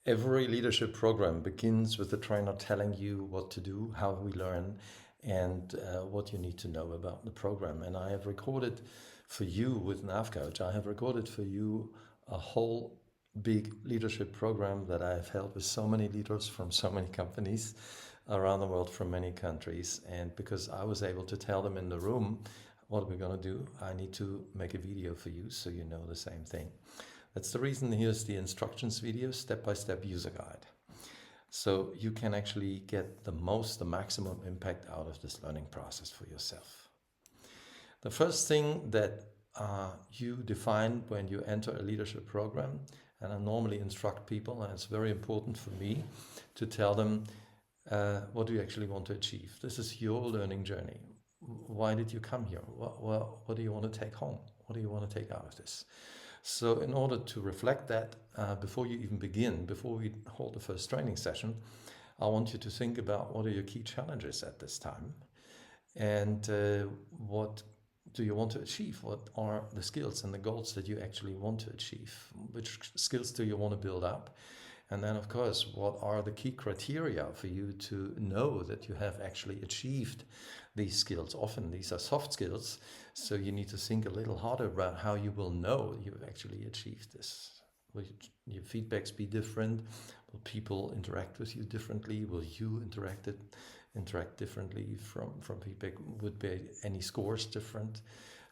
Every leadership program begins with the trainer telling you what to do, how we learn, and what you need to know about the program. And I have recorded for you with NavCoach, I have recorded for you a whole big leadership program that I have held with so many leaders from so many companies around the world, from many countries. And because I was able to tell them in the room what we're going to do, I need to make a video for you so you know the same thing. That's the reason here's the instructions video, step-by-step user guide. So you can actually get the maximum impact out of this learning process for yourself. The first thing that you define when you enter a leadership program, and I normally instruct people, and it's very important for me to tell them what do you actually want to achieve. This is your learning journey. Why did you come here? What do you want to take home? What do you want to take out of this? So in order to reflect that, before you even begin, before we hold the first training session, I want you to think about what are your key challenges at this time, and what do you want to achieve? What are the skills and the goals that you actually want to achieve? Which skills do you want to build up? And then, of course, what are the key criteria for you to know that you have actually achieved these skills? Often these are soft skills, so you need to think a little harder about how you will know you've actually achieved this. Will your feedbacks be different? Will people interact with you differently? Will you interact differently from feedback? Would be any scores different?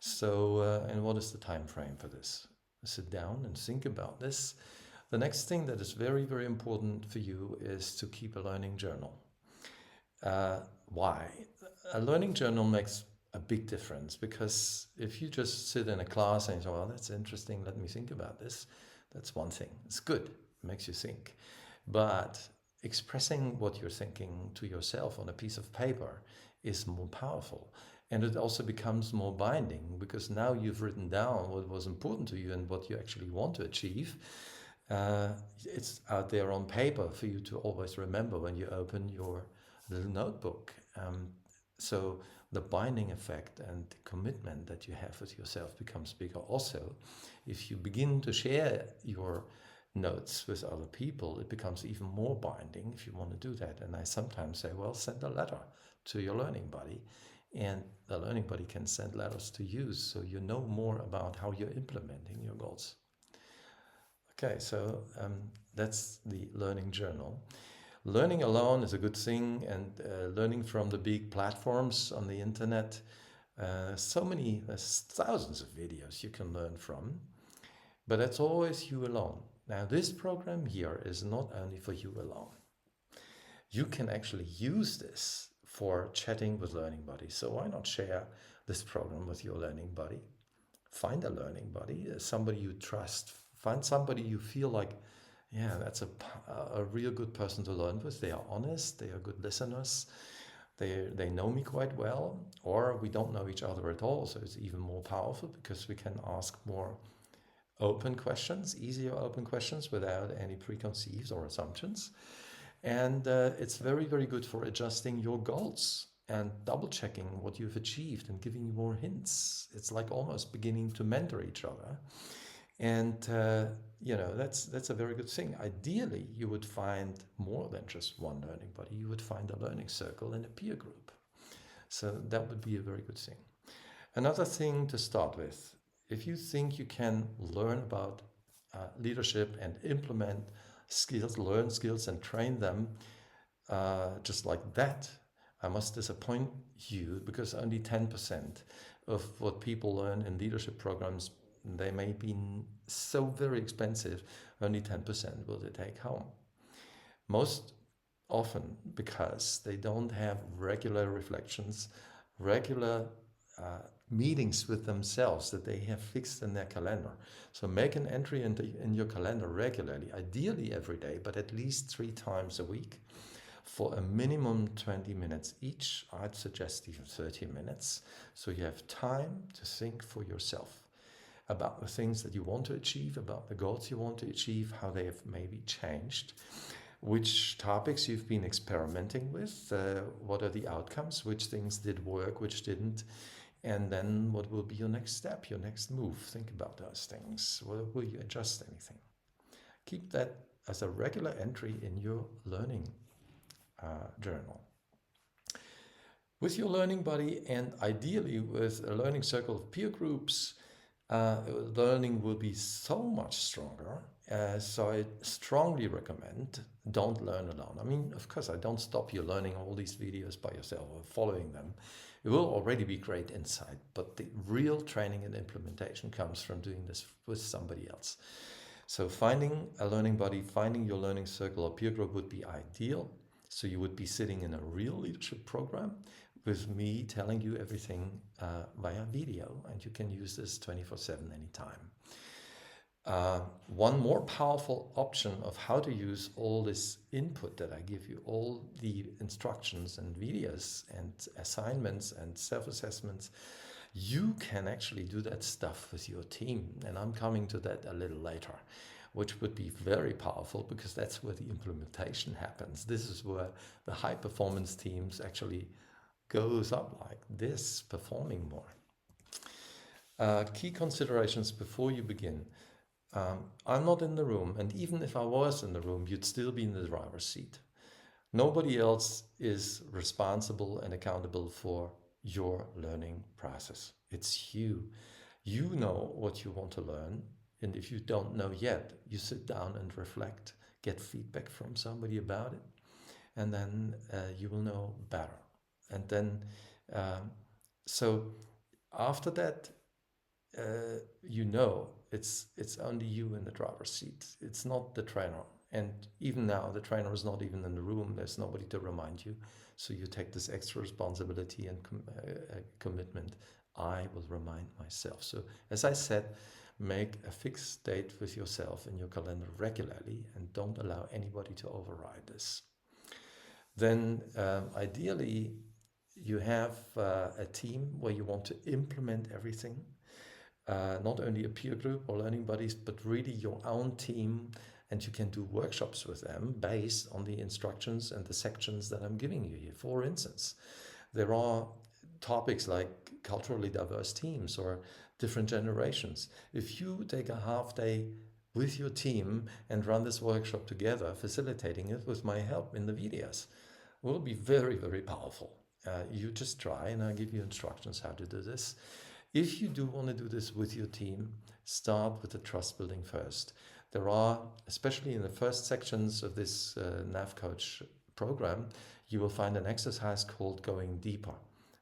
So, and what is the time frame for this? Sit down and think about this. The next thing that is very, very important for you is to keep a learning journal. Why? A learning journal makes a big difference, because if you just sit in a class and say, well, that's interesting, let me think about this, that's one thing. It's good, it makes you think. But expressing what you're thinking to yourself on a piece of paper is more powerful. And it also becomes more binding, because now you've written down what was important to you and what you actually want to achieve. It's out there on paper for you to always remember when you open your little notebook. So the binding effect and the commitment that you have with yourself becomes bigger. Also, if you begin to share your notes with other people, it becomes even more binding if you want to do that. And I sometimes say, well, send a letter to your learning buddy, and the learning buddy can send letters to you, so you know more about how you're implementing your goals. Okay, so that's the learning journal. Learning alone is a good thing, and learning from the big platforms on the internet, there's thousands of videos you can learn from, but it's always you alone. Now, this program here is not only for you alone. You can actually use this for chatting with learning buddies. So why not share this program with your learning buddy? Find a learning buddy, somebody you trust. Find somebody you feel like, yeah, that's a real good person to learn with. They are honest, they are good listeners, they know me quite well, or we don't know each other at all, so it's even more powerful because we can ask more open questions, easier open questions without any preconceived or assumptions. And it's very, very good for adjusting your goals and double checking what you've achieved and giving you more hints. It's like almost beginning to mentor each other. And, that's a very good thing. Ideally, you would find more than just one learning buddy. You would find a learning circle and a peer group. So that would be a very good thing. Another thing to start with, if you think you can learn about leadership and implement skills, learn skills and train them just like that, I must disappoint you, because only 10% of what people learn in leadership programs, they may be so very expensive, only 10% will they take home. Most often because they don't have regular reflections, regular meetings with themselves that they have fixed in their calendar. So make an entry in your calendar regularly, ideally every day, but at least 3 times a week, for a minimum 20 minutes each. I'd suggest even 30 minutes. So you have time to think for yourself about the things that you want to achieve, about the goals you want to achieve, how they have maybe changed, which topics you've been experimenting with, what are the outcomes, which things did work, which didn't, and then what will be your next step, your next move. Think about those things. Will you adjust anything? Keep that as a regular entry in your learning journal. With your learning buddy, and ideally with a learning circle of peer groups, learning will be so much stronger. So I strongly recommend don't learn alone. I mean, of course, I don't stop you learning all these videos by yourself or following them. It will already be great insight, but the real training and implementation comes from doing this with somebody else. So finding a learning buddy, finding your learning circle or peer group would be ideal. So you would be sitting in a real leadership program with me telling you everything via video, and you can use this 24/7 anytime. One more powerful option of how to use all this input that I give you, all the instructions and videos and assignments and self-assessments, you can actually do that stuff with your team. And I'm coming to that a little later, which would be very powerful because that's where the implementation happens. This is where the high performance teams actually goes up like this, performing more. Key considerations before you begin. I'm not in the room, and even if I was in the room, you'd still be in the driver's seat. Nobody else is responsible and accountable for your learning process. It's you. You know what you want to learn, and if you don't know yet, you sit down and reflect, get feedback from somebody about it, and then you will know better. And then, so after that, you know, it's only you in the driver's seat. It's not the trainer. And even now, the trainer is not even in the room. There's nobody to remind you. So you take this extra responsibility and commitment. I will remind myself. So as I said, make a fixed date with yourself in your calendar regularly and don't allow anybody to override this. Then ideally, you have a team where you want to implement everything. Not only a peer group or learning buddies, but really your own team, and you can do workshops with them based on the instructions and the sections that I'm giving you here. For instance, there are topics like culturally diverse teams or different generations. If you take a half day with your team and run this workshop together, facilitating it with my help in the videos, will be very, very powerful. You just try, and I'll give you instructions how to do this. If you do want to do this with your team, start with the trust building first. There are, especially in the first sections of this NavCoach program, you will find an exercise called Going Deeper.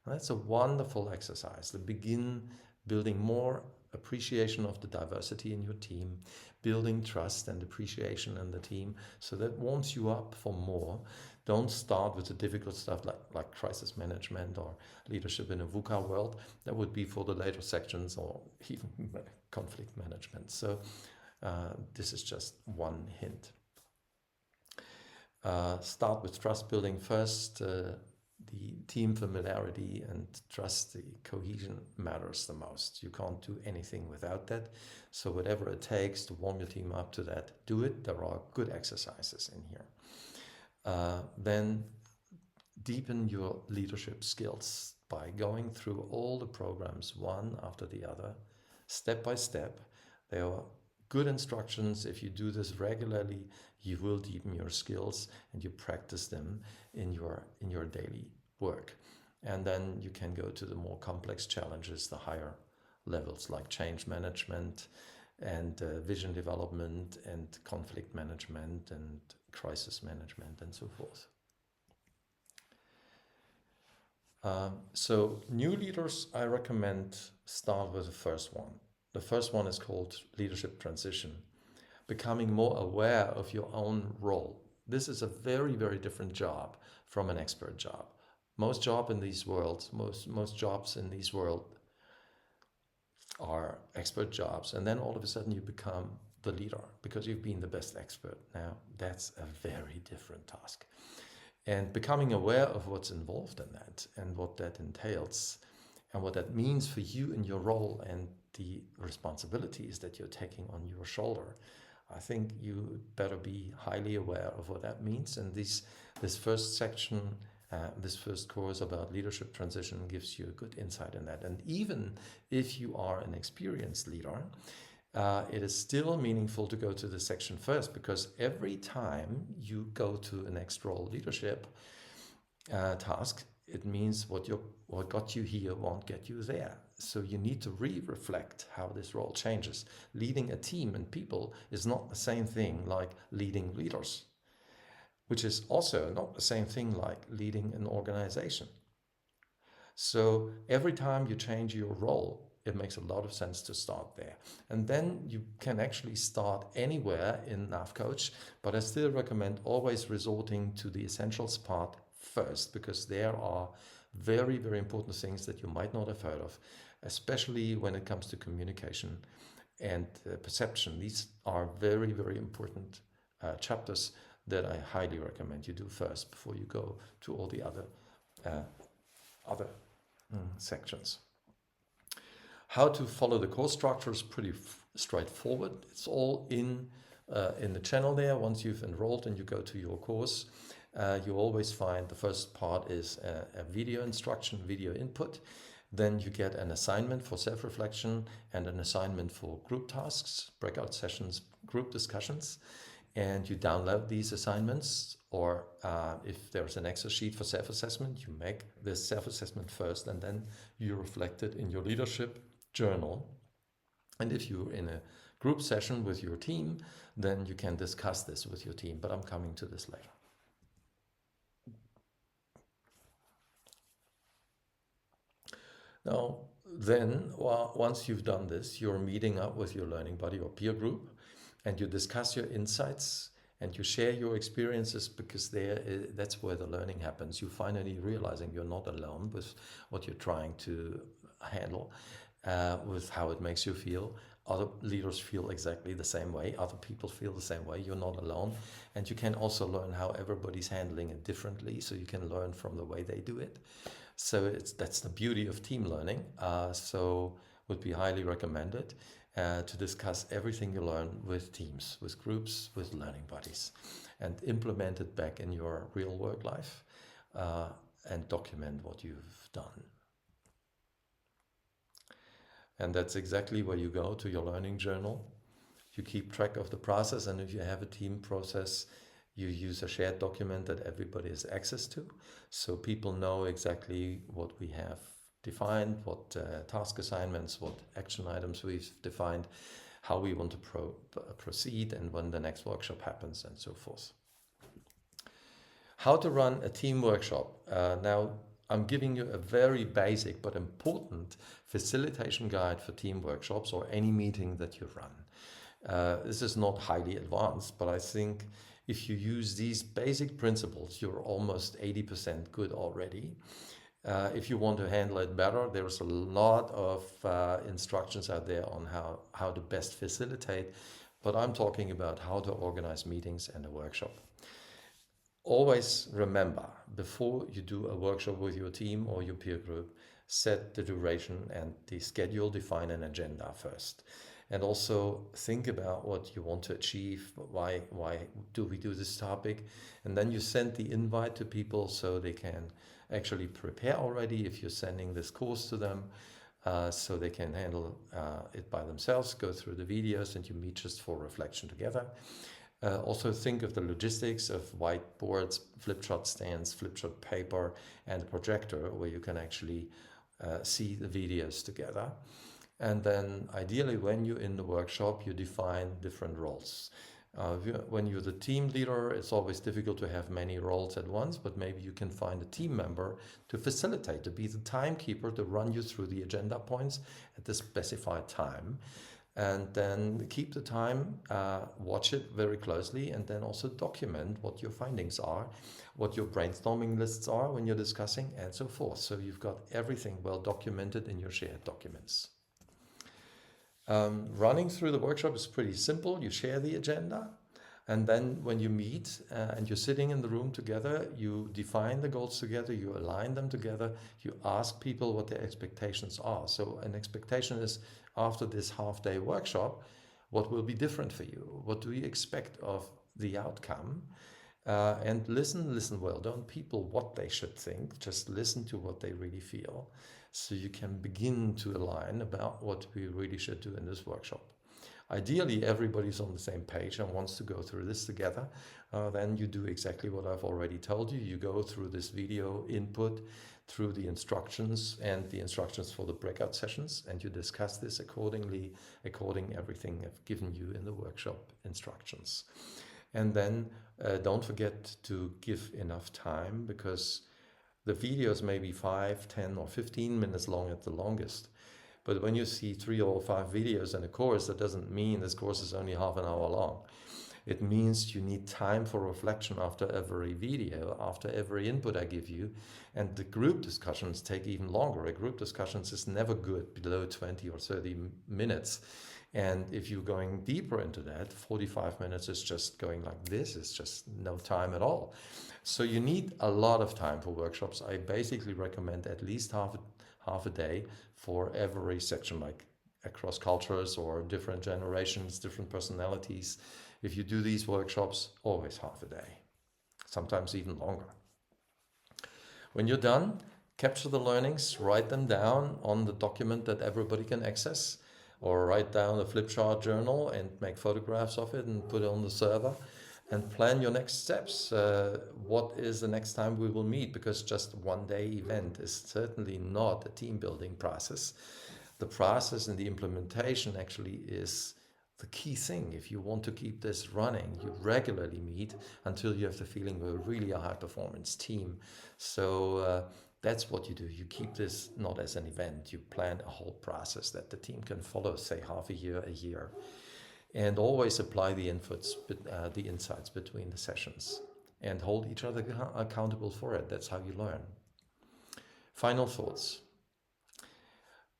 And that's a wonderful exercise to begin building more appreciation of the diversity in your team, building trust and appreciation in the team, so that warms you up for more. Don't start with the difficult stuff like crisis management or leadership in a VUCA world. That would be for the later sections, or even conflict management. So this is just one hint. Start with trust building first. The team familiarity and trust, the cohesion matters the most. You can't do anything without that. So whatever it takes to warm your team up to that, do it. There are good exercises in here. Then deepen your leadership skills by going through all the programs one after the other, step by step. There are good instructions. If you do this regularly, you will deepen your skills and you practice them in your daily work. And then you can go to the more complex challenges, the higher levels like change management and vision development and conflict management and crisis management and so forth. So new leaders, I recommend start with the first one. The first one is called leadership transition, becoming more aware of your own role. This is a very, very different job from an expert job. Most jobs in these worlds are expert jobs, and then all of a sudden you become the leader because you've been the best expert. Now that's a very different task. And becoming aware of what's involved in that and what that entails and what that means for you in your role and the responsibilities that you're taking on your shoulder. I think you better be highly aware of what that means. And this first section, this first course about leadership transition gives you a good insight in that. And even if you are an experienced leader, it is still meaningful to go to the section first, because every time you go to a next role leadership task, it means what got you here won't get you there. So you need to reflect how this role changes. Leading a team and people is not the same thing like leading leaders, which is also not the same thing like leading an organization. So every time you change your role, it makes a lot of sense to start there. And then you can actually start anywhere in NavCoach, but I still recommend always resorting to the essentials part first, because there are very, very important things that you might not have heard of, especially when it comes to communication and perception. These are very, very important chapters that I highly recommend you do first before you go to all the other sections. How to follow the course structure is pretty straightforward. It's all in the channel there. Once you've enrolled and you go to your course, you always find the first part is a video instruction, video input. Then you get an assignment for self-reflection and an assignment for group tasks, breakout sessions, group discussions. And you download these assignments, or if there's an Excel sheet for self-assessment, you make this self-assessment first, and then you reflect it in your leadership journal. And if you're in a group session with your team, then you can discuss this with your team, but I'm coming to this later. Now, then, once you've done this, you're meeting up with your learning buddy or peer group, and you discuss your insights and you share your experiences, because that's where the learning happens. You finally realizing you're not alone with what you're trying to handle, with how it makes you feel. Other leaders feel exactly the same way. Other people feel the same way. You're not alone. And you can also learn how everybody's handling it differently, so you can learn from the way they do it. So that's the beauty of team learning. So would be highly recommended to discuss everything you learn with teams, with groups, with learning buddies, and implement it back in your real work life, and document what you've done. And that's exactly where you go to your learning journal. You keep track of the process, and if you have a team process, you use a shared document that everybody has access to, so people know exactly what we have defined, what task assignments, what action items we've defined, how we want to proceed, and when the next workshop happens, and so forth. How to run a team workshop. Now, I'm giving you a very basic but important facilitation guide for team workshops or any meeting that you run. This is not highly advanced, but I think if you use these basic principles, you're almost 80% good already. If you want to handle it better, there's a lot of instructions out there on how to best facilitate, but I'm talking about how to organize meetings and a workshop. Always remember, before you do a workshop with your team or your peer group, set the duration and the schedule, define an agenda first. And also think about what you want to achieve. Why do we do this topic? And then you send the invite to people so they can actually prepare already if you're sending this course to them, so they can handle it by themselves, go through the videos, and you meet just for reflection together. Also think of the logistics of whiteboards, flip chart stands, flip chart paper, and a projector where you can actually see the videos together. And then ideally, when you're in the workshop, you define different roles. When you're the team leader, it's always difficult to have many roles at once, but maybe you can find a team member to facilitate, to be the timekeeper, to run you through the agenda points at the specified time. And then keep the time, watch it very closely, and then also document what your findings are, what your brainstorming lists are when you're discussing, and so forth. So you've got everything well documented in your shared documents. Running through the workshop is pretty simple. You share the agenda, and then when you meet and you're sitting in the room together, you define the goals together, you align them together, you ask people what their expectations are. So an expectation is, after this half-day workshop, what will be different for you? What do you expect of the outcome? And listen well. Don't people what they should think, just listen to what they really feel, so you can begin to align about what we really should do in this workshop. Ideally, everybody's on the same page and wants to go through this together. Then you do exactly what I've already told you. You go through this video input, through the instructions and the instructions for the breakout sessions, and you discuss this according everything I've given you in the workshop instructions. And then don't forget to give enough time, because the videos may be 5, 10 or 15 minutes long at the longest. But when you see 3 or 5 videos in a course, that doesn't mean this course is only half an hour long. It means you need time for reflection after every video, after every input I give you. And the group discussions take even longer. A group discussions is never good below 20 or 30 minutes. And if you're going deeper into that, 45 minutes is just going like this. It's just no time at all. So you need a lot of time for workshops. I basically recommend at least half a day for every section, like across cultures or different generations, different personalities. If you do these workshops, always half a day, sometimes even longer. When you're done, capture the learnings, write them down on the document that everybody can access, or write down a flip chart journal and make photographs of it and put it on the server, and plan your next steps. What is the next time we will meet? Because just one day event is certainly not a team building process. The process and the implementation actually is the key thing. If you want to keep this running, you regularly meet until you have the feeling we're really a high performance team. So that's what you do. You keep this not as an event. You plan a whole process that the team can follow, say half a year. And always apply the insights between the sessions and hold each other accountable for it. That's how you learn. Final thoughts.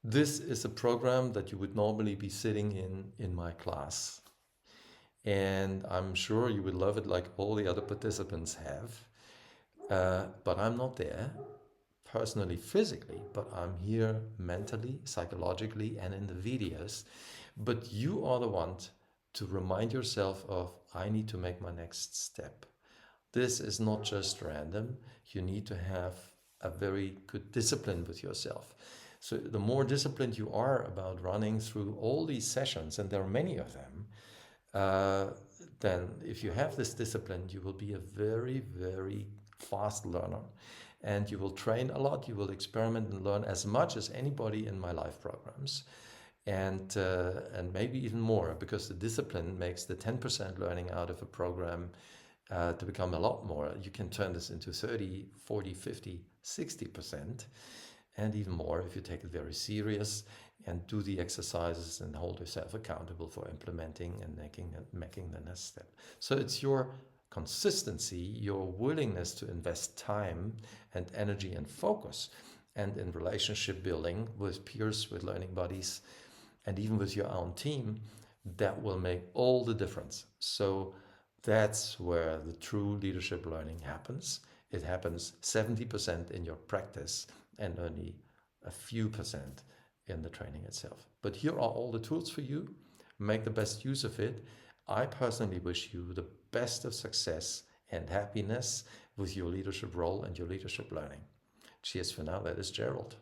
This is a program that you would normally be sitting in my class. And I'm sure you would love it like all the other participants have. But I'm not there personally, physically, but I'm here mentally, psychologically, and in the videos. But you are the one to remind yourself of, I need to make my next step. This is not just random. You need to have a very good discipline with yourself. So the more disciplined you are about running through all these sessions, and there are many of them, then if you have this discipline, you will be a very, very fast learner. And you will train a lot, you will experiment and learn as much as anybody in my live programs. And maybe even more, because the discipline makes the 10% learning out of a program to become a lot more. You can turn this into 30, 40, 50, 60%. And even more if you take it very serious and do the exercises and hold yourself accountable for implementing and making the next step. So it's your consistency, your willingness to invest time and energy and focus, and in relationship building with peers, with learning buddies, and even with your own team, that will make all the difference. So that's where the true leadership learning happens. It happens 70% in your practice and only a few percent in the training itself. But here are all the tools for you. Make the best use of it. I personally wish you the best of success and happiness with your leadership role and your leadership learning. Cheers for now. That is Gerald.